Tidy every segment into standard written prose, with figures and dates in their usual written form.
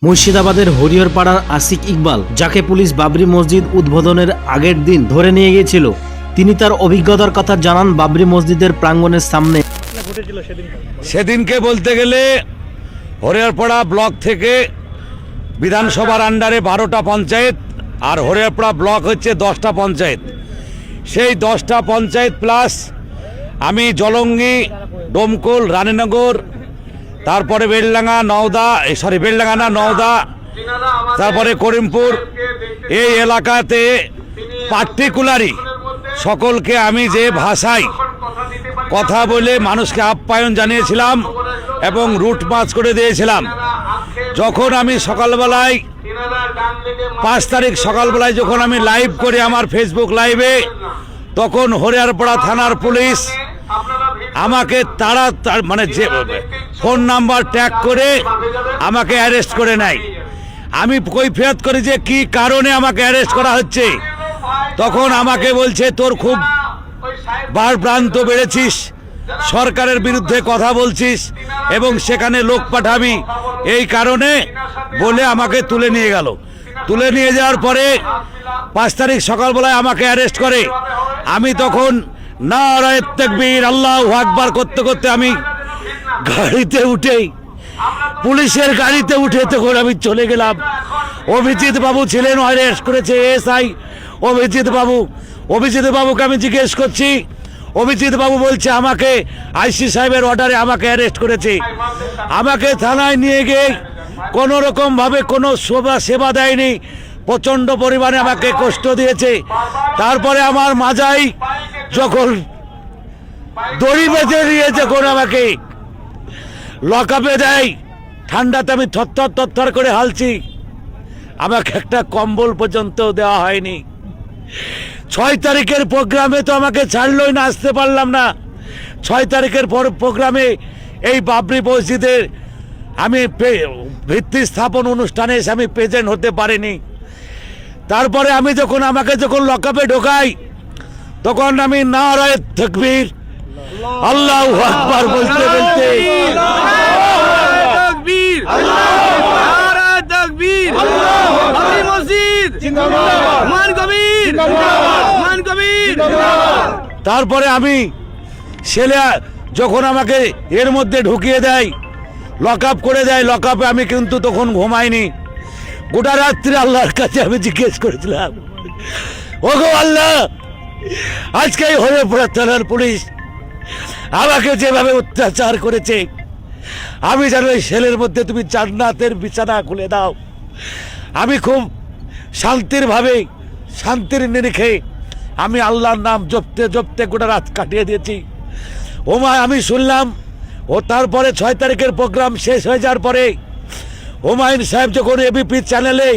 মুর্শিদাবাদের হরিহরপাড়ার আশিক ইকবাল, যাকে পুলিশ বাবরি মসজিদ উদ্বোধনের আগের দিন ধরে নিয়ে গিয়েছিল, তিনি তার অভিজ্ঞতার কথা জানান বাবরি মসজিদের প্রাঙ্গণের সামনে। সেদিনকে বলতে গেলে হরিহরপাড়া ব্লক থেকে বিধানসভার আন্ডারে 12টা পঞ্চায়েত আর হরিহরপাড়া ব্লক হচ্ছে 10টা পঞ্চায়েত। সেই 10টা পঞ্চায়েত প্লাস আমি জলঙ্গি, ডোমকল, রানীনগর, তারপরে বেলডাঙ্গা, নওদা, তারপরে করিমপুর, এই এলাকাতে পার্টিকুলারই সকলকে আমি যে ভাষায় কথা বলে মানুষকে আপ্যায়ন জানিয়েছিলাম এবং রুট মার্চ করে দিয়েছিলাম। যখন আমি সকালবেলায় 5 তারিখ সকালবেলায় যখন আমি লাইভ করি আমার ফেসবুক লাইভে, তখন হরিহরপাড়া থানার পুলিশ আমাকে তারা মানে যে ফোন নাম্বার ট্যাগ করে আমাকে অ্যারেস্ট করে নেয়। আমি কৈফিয়ত করি যে কি কারণে আমাকে অ্যারেস্ট করা হচ্ছে, তখন আমাকে বলছে তোর খুব বারভ্রান্ত বেড়েছিস, সরকারের বিরুদ্ধে কথা বলছিস এবং সেখানে লোক পাঠাবি, এই কারণে বলে আমাকে তুলে নিয়ে গেল। তুলে নিয়ে যাওয়ার পরে 5 তারিখ সকালবেলায় আমাকে অ্যারেস্ট করে। আমি তখন নারায়ে তাকবীর আল্লাহু আকবার করতে করতে আমি গাড়িতে উঠেই পুলিশের গাড়িতে উঠে তখন আমি চলে গেলাম। অভিজিৎ বাবু ছিলেন, অ্যারেস্ট করেছে এসআই অভিজিৎ বাবুকে আমি জিজ্ঞেস করছি, অভিজিৎ বাবু বলছে আমাকে আইসি সাহেবের অর্ডারে আমাকে অ্যারেস্ট করেছে। আমাকে থানায় নিয়ে গিয়ে কোনো রকমভাবে কোনো সেবা দেয়নি, প্রচণ্ড পরিমাণে আমাকে কষ্ট দিয়েছে। তারপরে আমার মাজাই যখন দড়ি বেঁধে নিয়ে যখন আমাকে লকআপে দেয়, ঠান্ডাতে আমি থরথর করে হালছি, আমাকে একটা কম্বল পর্যন্ত দেওয়া হয়নি। 6 তারিখের প্রোগ্রামে তো আমাকে ছাড়লই না, আসতে পারলাম না। 6 তারিখের প্রোগ্রামে এই বাবরি মসজিদের আমি ভিত্তি স্থাপন অনুষ্ঠানে এসে আমি প্রেজেন্ট হতে পারিনি। তারপরে আমি আমাকে যখন লকআপে ঢোকাই, তখন আমি নারায়ে তাকবীর আল্লাহু আকবার বলতে বলতে তারপরে আমি ছেলে যখন আমাকে এর মধ্যে ঢুকিয়ে দেয়, লকআপ করে দেয়, লকআপে আমি কিন্তু তখন ঘুমাইনি। গোটা রাত্রি আল্লাহর কাছে আমি জিজ্ঞেস করেছিলাম, ওগো আল্লাহ, আজকে হরিহরপাড়া থানার পুলিশ আমাকে যেভাবে অত্যাচার করেছে, আমি যেন এই ছেলের মধ্যে তুমি জান্নাতের বিছানা খুলে দাও। আমি খুব শান্তির নিরিখে আমি আল্লাহর নাম জপতে গোটা রাত কাটিয়ে দিয়েছি। আমি শুনলাম তারপরে 6 তারিখের প্রোগ্রাম শেষ হয়ে যাওয়ার পরে হুমায়ুন সাহেব যখন এবিপি চ্যানেলে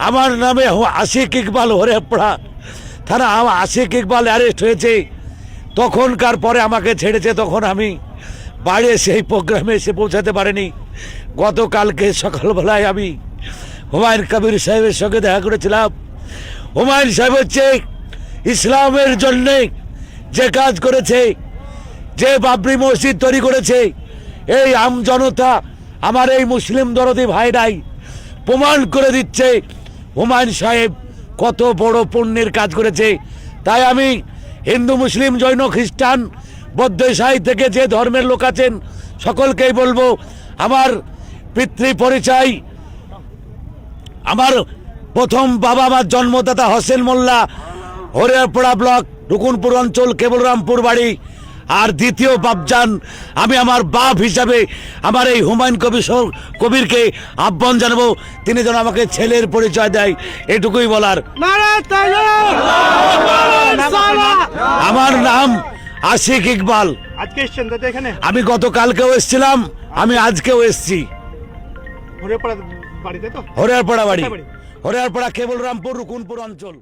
আমার নামে আশিক ইকবাল হরিহরপাড়া থানা আশিক ইকবাল অ্যারেস্ট হয়েছে, তখনকার পরে আমাকে ছেড়েছে। তখন আমি বাড়ি সেই প্রোগ্রামে এসে পৌঁছাতে পারিনি। গতকালকে সকালবেলায় আমি হুমায়ুন কবির সাহেবের সঙ্গে দেখা করেছিলাম। হুমায়ুন সাহেব হচ্ছে ইসলামের জন্যে যে কাজ করেছে, যে বাবরি মসজিদ তৈরি করেছে, এই জনতা আমার এই মুসলিম দরদি ভাইরাই প্রমাণ করে দিচ্ছে হুমায়ুন সাহেব কত বড় পুণ্যের কাজ করেছে। তাই আমি হিন্দু, মুসলিম, জৈন, খ্রিস্টান, বৌদ্ধ, ইসাই থেকে যে ধর্মের লোক আছেন সকলকেই বলবো, আমার পিতৃ পরিচয়, আমার প্রথম বাবা আমার জন্মদাতা হোসেন মোল্লা, হরিহরপাড়া ব্লক, রুকুনপুর অঞ্চল, কেবলরামপুর বাড়ি, আর দ্বিতীয় বাপজান আমি আমার বাপ হিসাবে আমার এই হুমায়ুন কবিরকে আহ্বান জানাবো, তিনি যেন আমাকে ছেলের পরিচয় দেয়, এটুকুই বলার। আমার নাম আশিক ইকবাল। আমি গতকালকেও এসেছিলাম, আমি আজকেও এসেছি। হরিহরপাড়া বাড়ি, হরিহরপাড়া কেবলরামপুর, রুকুনপুর অঞ্চল।